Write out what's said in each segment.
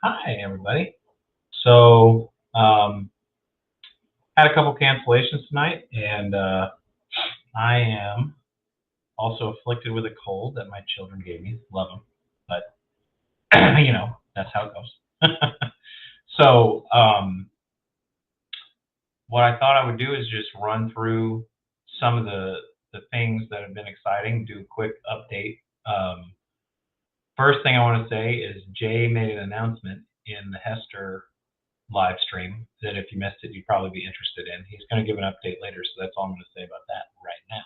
Hi, everybody. So, had a couple cancellations tonight, and I am also afflicted with a cold that my children gave me. Love them, but that's how it goes. So, what I thought I would do is just run through some of the things that have been exciting. Do a quick update. First thing I want to say is Jay made an announcement in the Hester live stream that if you missed it, you'd probably be interested in. He's going to give an update later, so that's all I'm going to say about that right now.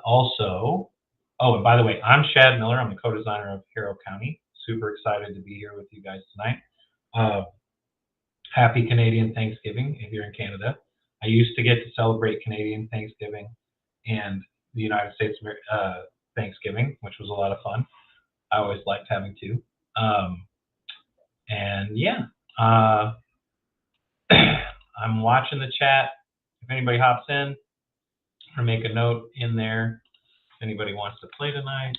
Also, oh, and by the way, I'm Shad Miller. I'm the co-designer of Hero County. Super excited to be here with you guys tonight. Happy Canadian Thanksgiving if you're in Canada. I used to get to celebrate Canadian Thanksgiving and the United States Thanksgiving, which was a lot of fun. I always liked having two. And yeah, I'm watching the chat. If anybody hops in, or make a note in there. If anybody wants to play tonight,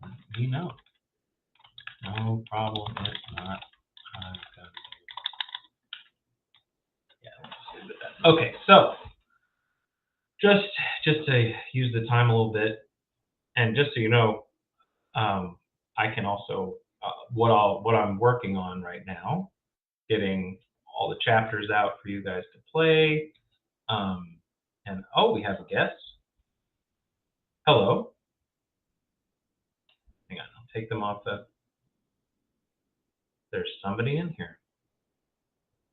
let me know. No problem. If not, I've got yeah. Okay, so just to use the time a little bit, and just so you know, I can also what I'm working on right now, getting all the chapters out for you guys to play. And oh, we have a guest. Hello. Hang on, I'll take them off the. There's somebody in here,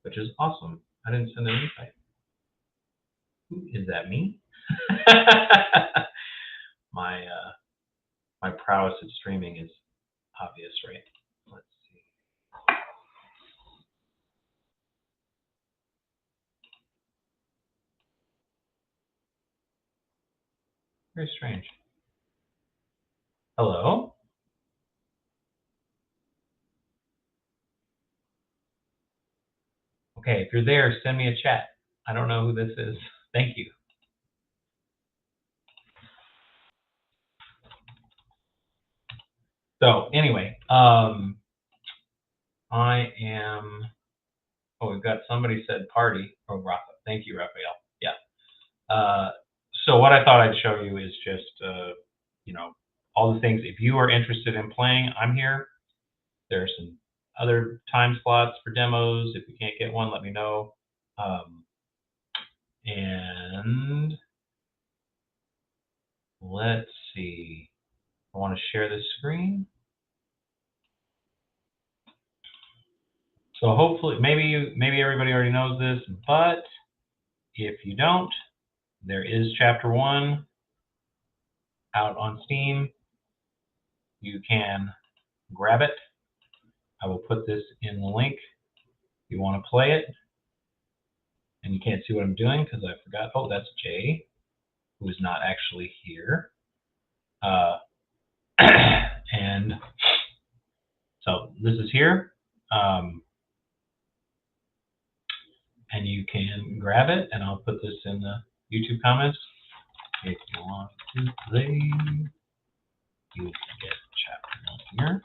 which is awesome. I didn't send an invite. Who is that? Me? My prowess at streaming is obvious, right? Let's see. Very strange. Hello? Okay, if you're there, send me a chat. I don't know who this is. Thank you. So anyway, I am. Oh, we've got somebody said party. Oh, Rafa. Thank you, Raphael. Yeah. So what I thought I'd show you is just all the things. If you are interested in playing, I'm here. There are some other time slots for demos. If you can't get one, let me know. And let's see. I want to share this screen. So hopefully, maybe everybody already knows this, but if you don't, there is Chapter 1 out on Steam. You can grab it. I will put this in the link. If you want to play it, and you can't see what I'm doing because I forgot. Oh, that's Jay, who is not actually here. And so this is here. And you can grab it, and I'll put this in the YouTube comments. If you want to play, you can get chapter 1 here.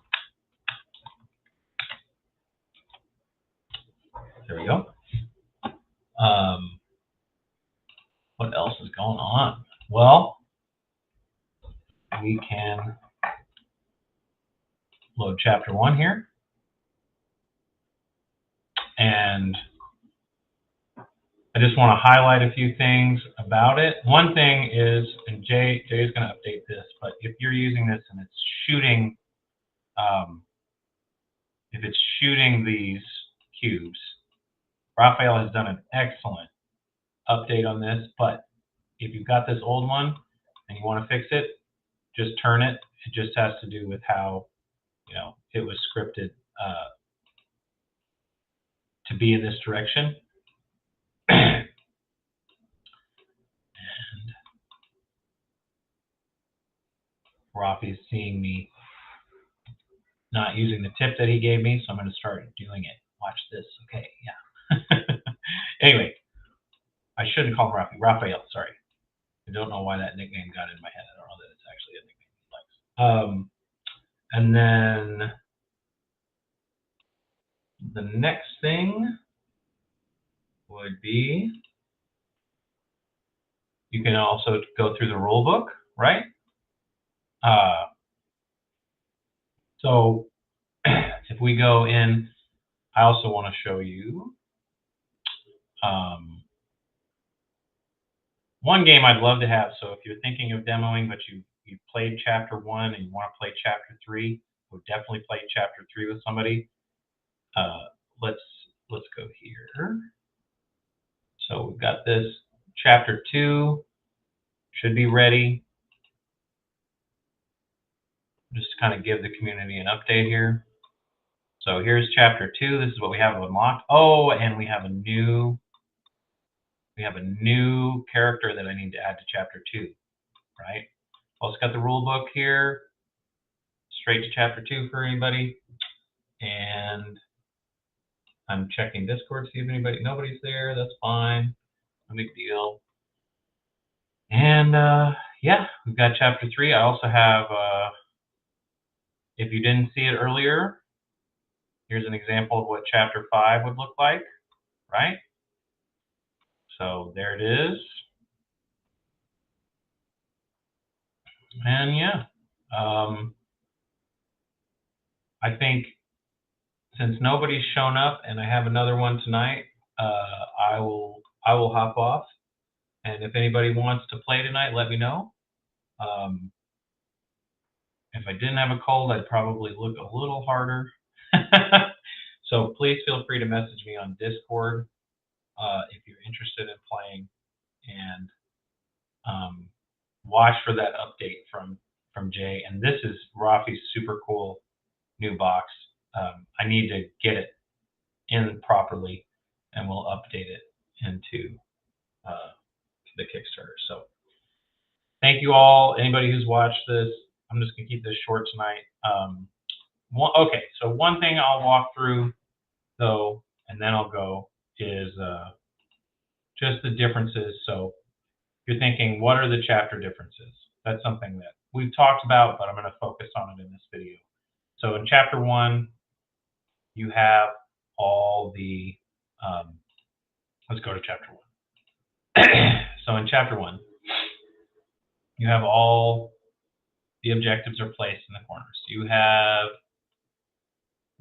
There we go. What else is going on? Well, we can load chapter 1 here. And I just want to highlight a few things about it. One thing is, and Jay is going to update this, but if you're using this and it's shooting, if it's shooting these cubes, Raphael has done an excellent update on this, but if you've got this old one and you want to fix it, just turn it. It just has to do with how, it was scripted to be in this direction. And Rafi's seeing me not using the tip that he gave me, so I'm going to start doing it. Watch this. Okay, yeah. Anyway, I shouldn't call him Rafi. Raphael, sorry. I don't know why that nickname got in my head. I don't know that it's actually a nickname he likes. And then the next thing would be, you can also go through the rule book, right? So if we go in, I also want to show you one game I'd love to have. So if you're thinking of demoing, but you played chapter 1 and you want to play chapter 3, would definitely play chapter 3 with somebody. Let's go here. So we've got this chapter 2 should be ready. Just kind of give the community an update here. So here's chapter 2. This is what we have unlocked. Oh, and we have a new character that I need to add to chapter 2, right? Also got the rule book here. Straight to chapter 2 for anybody. And I'm checking Discord to see if nobody's there. That's fine. No big deal. And yeah, we've got chapter 3. I also have, if you didn't see it earlier, here's an example of what chapter 5 would look like, right? So there it is. And yeah, I think since nobody's shown up and I have another one tonight, I will hop off. And if anybody wants to play tonight, let me know. If I didn't have a cold, I'd probably look a little harder. So please feel free to message me on Discord if you're interested in playing, and watch for that update from Jay. And this is Rafi's super cool new box. I need to get it in properly, and we'll update it into the Kickstarter. So thank you all. Anybody who's watched this, I'm just gonna keep this short tonight. Okay, so one thing I'll walk through though, and then I'll go, is just the differences. So if you're thinking, what are the chapter differences? That's something that we've talked about, but I'm going to focus on it in this video. So in chapter 1, you have all the, let's go to chapter 1. So in chapter 1, you have all the objectives are placed in the corners. You have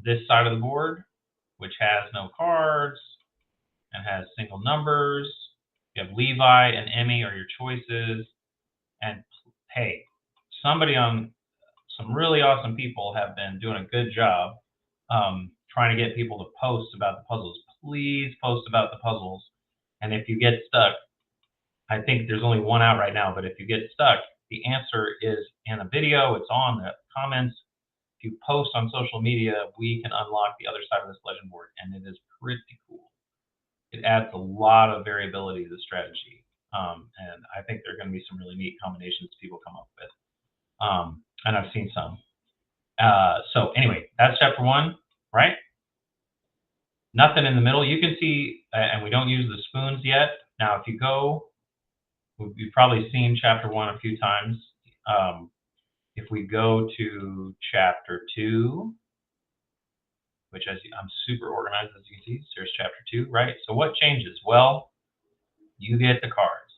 this side of the board, which has no cards and has single numbers. You have Levi and Emmy are your choices. And hey, some really awesome people have been doing a good job trying to get people to post about the puzzles. Please post about the puzzles. And if you get stuck, I think there's only one out right now, but if you get stuck, the answer is in a video. It's on the comments. If you post on social media, we can unlock the other side of this legend board, and it is pretty cool. It adds a lot of variability to the strategy. And I think there are going to be some really neat combinations people come up with. And I've seen some. So anyway, that's chapter 1, right? Nothing in the middle. You can see, and we don't use the spoons yet. Now, if you go, you've probably seen chapter 1 a few times. If we go to chapter 2, which I'm super organized, as you can see, there's chapter 2, right? So what changes? Well, you get the cards.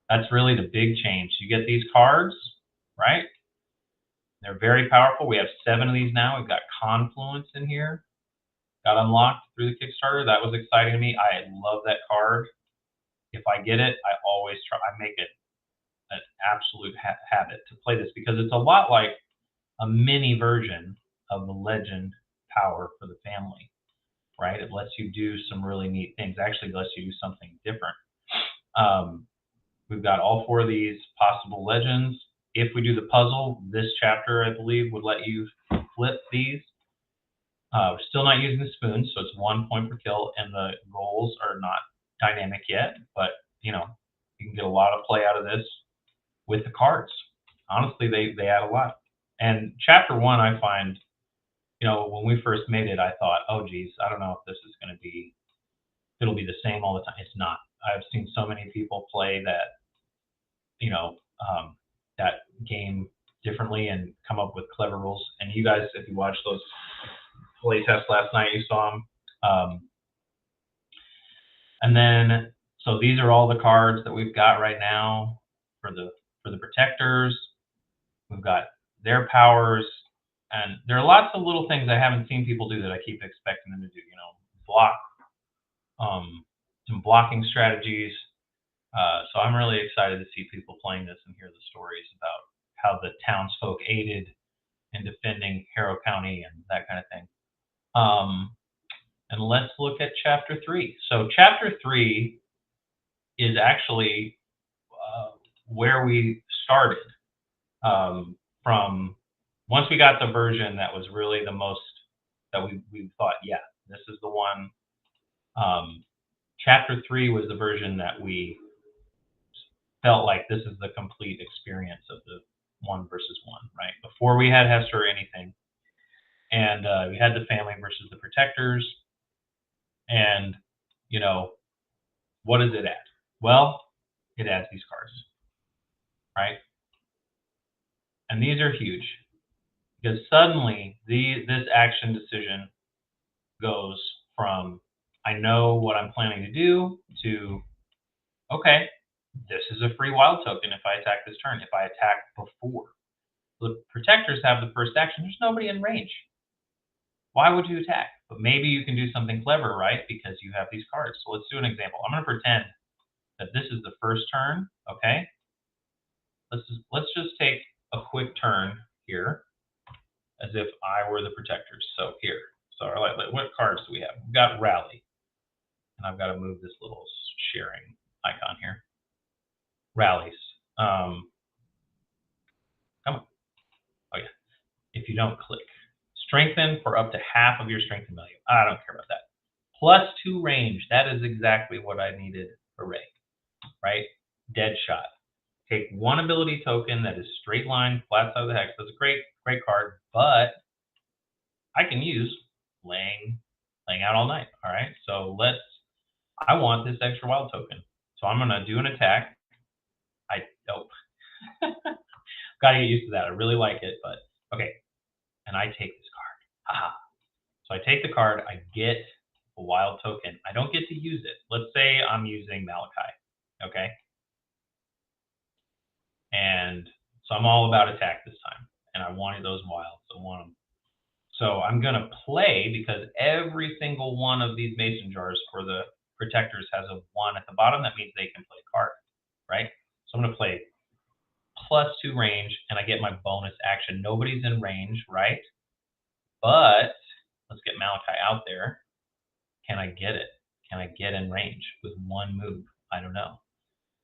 That's really the big change. You get these cards, right? They're very powerful. We have 7 of these now. We've got Confluence in here. Got unlocked through the Kickstarter. That was exciting to me. I love that card. If I get it, I always try. I make it an absolute habit to play this because it's a lot like a mini version of the Legend power for the family, right? It lets you do some really neat things. Actually, lets you do something different. We've got all 4 of these possible legends. If we do the puzzle, this chapter, I believe, would let you flip these. We're still not using the spoons, so it's 1 point per kill, and the goals are not dynamic yet, but you can get a lot of play out of this with the cards. Honestly, they add a lot. And chapter 1, I find, when we first made it, I thought, oh geez, I don't know if this is going to be, it'll be the same all the time. It's not. I've seen so many people play that, that game differently and come up with clever rules. And you guys, if you watched those play tests last night, you saw them. And then, so these are all the cards that we've got right now for the protectors. We've got their powers, and there are lots of little things I haven't seen people do that I keep expecting them to do. Block, some blocking strategies. So I'm really excited to see people playing this and hear the stories about how the townsfolk aided in defending Harrow County and that kind of thing. And let's look at Chapter 3. So Chapter 3 is actually where we started from once we got the version that was really the most that we thought, yeah, this is the one. Chapter 3 was the version that we felt like this is the complete experience of the 1 versus 1, right? Before we had Hester or anything. And we had the family versus the protectors. And, what does it add? Well, it adds these cards, right? And these are huge because suddenly this action decision goes from I know what I'm planning to do to okay, this is a free wild token if I attack this turn. If I attack before the protectors have the first action, there's nobody in range. Why would you attack? But maybe you can do something clever, right? Because you have these cards. So let's do an example. I'm going to pretend that this is the first turn. Okay. Let's just take a quick turn here, as if I were the protectors. So here. So what cards do we have? We've got Rally. And I've got to move this little sharing icon here. Rallies. Come on. Oh, yeah. If you don't click. Strengthen for up to half of your strength value. I don't care about that. +2 range. That is exactly what I needed for Ray. Right? Dead Shot. Take 1 ability token that is straight line, flat side of the hex. That's a great card, but I can use laying out all night. All right. So I want this extra wild token. So I'm gonna do an attack. Gotta get used to that. I really like it, but okay. And I take this card. Haha. So I take the card, I get a wild token. I don't get to use it. Let's say I'm using Malachi. Okay. And so I'm all about attack this time. And I wanted those wilds. I want them. So I'm going to play because every single one of these mason jars for the protectors has a 1 at the bottom. That means they can play a card, right? So I'm going to play +2 range, and I get my bonus action. Nobody's in range, right? But let's get Malachi out there. Can I get it? Can I get in range with 1 move? I don't know.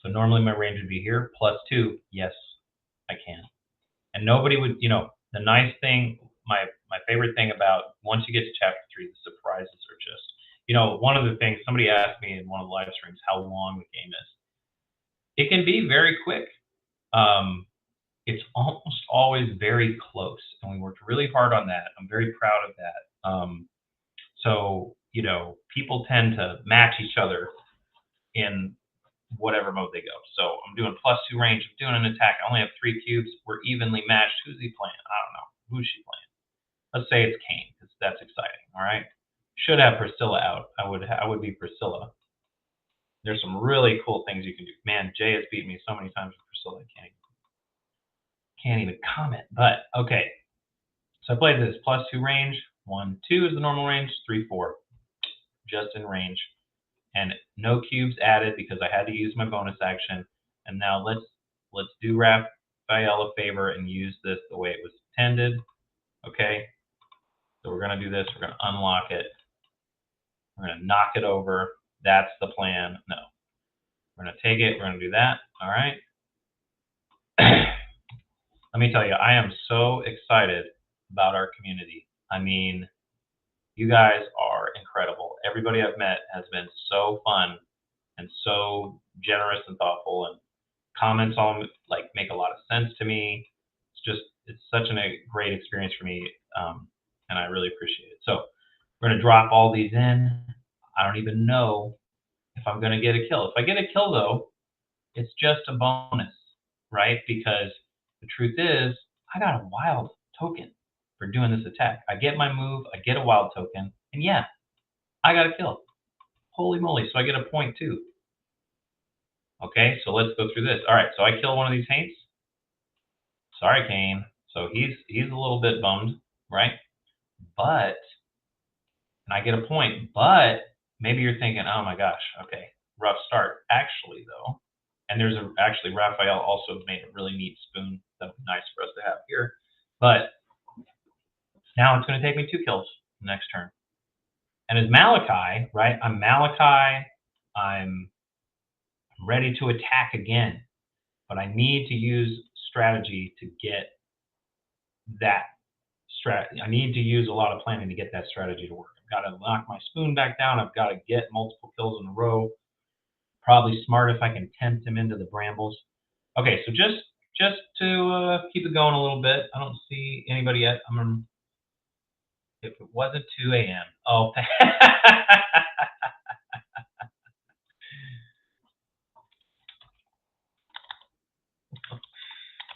So normally my range would be here, +2. Yes, I can. And nobody would, the nice thing, my favorite thing about once you get to Chapter 3, the surprises are just, one of the things somebody asked me in one of the live streams how long the game is. It can be very quick. It's almost always very close, and we worked really hard on that. I'm very proud of that. So, people tend to match each other in whatever mode they go. So I'm doing +2 range. I'm doing an attack. I only have 3 cubes. We're evenly matched. Who's he playing? I don't know. Who's she playing? Let's say it's Kane, because that's exciting. All right. Should have Priscilla out. I would be Priscilla. There's some really cool things you can do. Man, Jay has beat me so many times with Priscilla. I can't even comment. But okay. So I played this +2 range. 1, 2 is the normal range. 3, 4, just in range. And no cubes added because I had to use my bonus action. And now let's do Raphael a favor and use this the way it was intended. Okay. So we're gonna do this. We're gonna unlock it. We're gonna knock it over. That's the plan. No. We're gonna take it. We're gonna do that. All right. Let me tell you, I am so excited about our community. I mean, you guys are incredible. Everybody I've met has been so fun and so generous and thoughtful, and comments all make a lot of sense to me. It's such a great experience for me, and I really appreciate it. So we're gonna drop all these in. I don't even know if I'm gonna get a kill. If I get a kill though, it's just a bonus, right? Because the truth is, I got a wild token for doing this attack. I get my move, I get a wild token, and yeah, I got a kill. Holy moly, so I get a point too. Okay, so let's go through this. All right, so I kill one of these Haints. Sorry, Kane. So he's a little bit bummed, right? But, and I get a point, but maybe you're thinking, oh my gosh, okay, rough start. Actually, though, and actually Raphael also made a really neat spoon that would be nice for us to have here. But now it's going to take me 2 kills next turn. And as Malachi, right? I'm Malachi. I'm ready to attack again, but I need to use strategy to get that strategy. I need to use a lot of planning to get that strategy to work. I've got to knock my spoon back down. I've got to get multiple kills in a row. Probably smart if I can tempt him into the brambles. Okay, so just to keep it going a little bit. I don't see anybody yet. If it wasn't 2 a.m. Oh,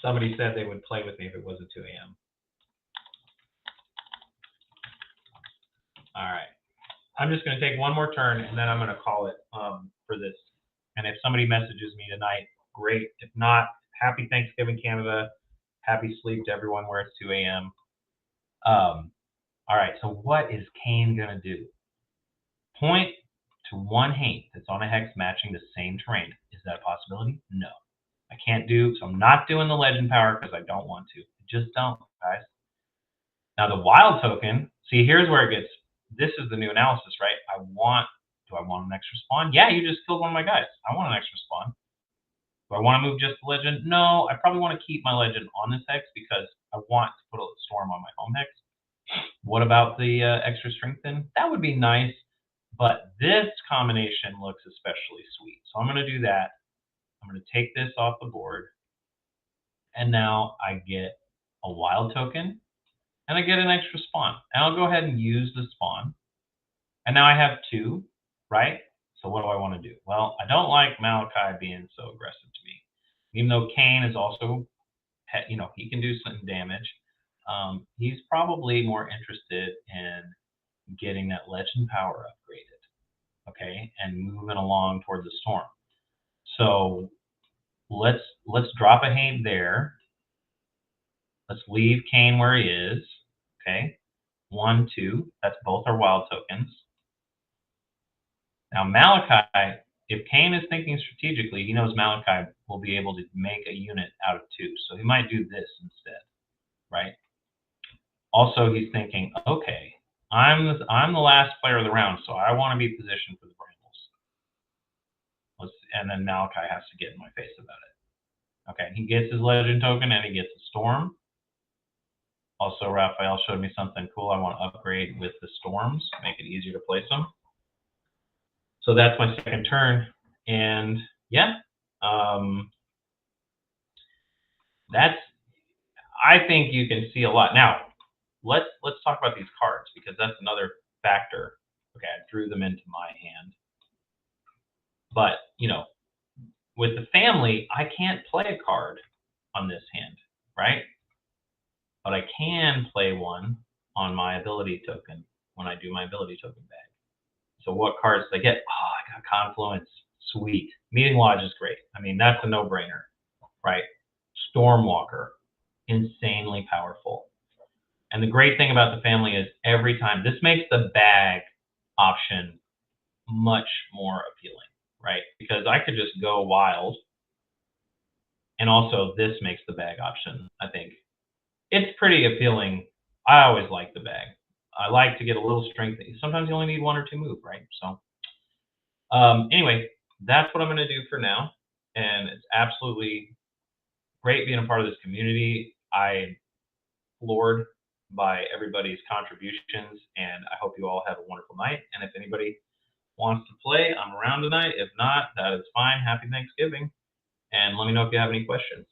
somebody said they would play with me if it wasn't 2 a.m. All right. I'm just going to take one more turn, and then I'm going to call it for this. And if somebody messages me tonight, great. If not, happy Thanksgiving, Canada. Happy sleep to everyone where it's 2 a.m. All right, so what is Kane going to do? Point to one Haint that's on a hex matching the same terrain. Is that a possibility? No. I can't do, so I'm not doing the legend power because I don't want to. Just don't, guys. Now the wild token, see, here's where it gets, this is the new analysis, right? Do I want an extra spawn? Yeah, you just killed one of my guys. I want an extra spawn. Do I want to move just the legend? No, I probably want to keep my legend on this hex because I want to put a storm on my home hex. What about the extra strengthen? That would be nice, but this combination looks especially sweet. So I'm going to do that. I'm going to take this off the board, and now I get a wild token, and I get an extra spawn. And I'll go ahead and use the spawn. And now I have 2, right? So what do I want to do? Well, I don't like Malachi being so aggressive to me. Even though Kane is also, he can do some damage. He's probably more interested in getting that legend power upgraded, okay, and moving along toward the storm. So let's drop a Haint there. Let's leave Kane where he is, okay? 1, 2. That's both our wild tokens. Now Malachi, if Kane is thinking strategically, he knows Malachi will be able to make a unit out of 2. So he might do this instead, right? Also, he's thinking, okay, I'm the last player of the round, so I want to be positioned for the brambles. And then Malachi has to get in my face about it. Okay, he gets his legend token and he gets a storm. Also, Raphael showed me something cool. I want to upgrade with the storms, make it easier to place them. So that's my second turn, and yeah, I think you can see a lot. Now, let's talk about these cards because that's another factor. Okay, I drew them into my hand, but with the family, I can't play a card on this hand, right? But I can play one on my ability token when I do my ability token bag. So what cards did I get? Oh, I got Confluence. Sweet. Meeting Lodge is great. I mean, that's a no-brainer, right? Stormwalker, insanely powerful. And the great thing about the family is every time, this makes the bag option much more appealing, right? Because I could just go wild. And also this makes the bag option, I think. It's pretty appealing. I always like the bag. I like to get a little strength. Sometimes you only need 1 or 2 move, right? So anyway, that's what I'm going to do for now. And it's absolutely great being a part of this community. I'm floored by everybody's contributions, and I hope you all have a wonderful night. And if anybody wants to play, I'm around tonight. If not, that is fine. Happy Thanksgiving. And let me know if you have any questions.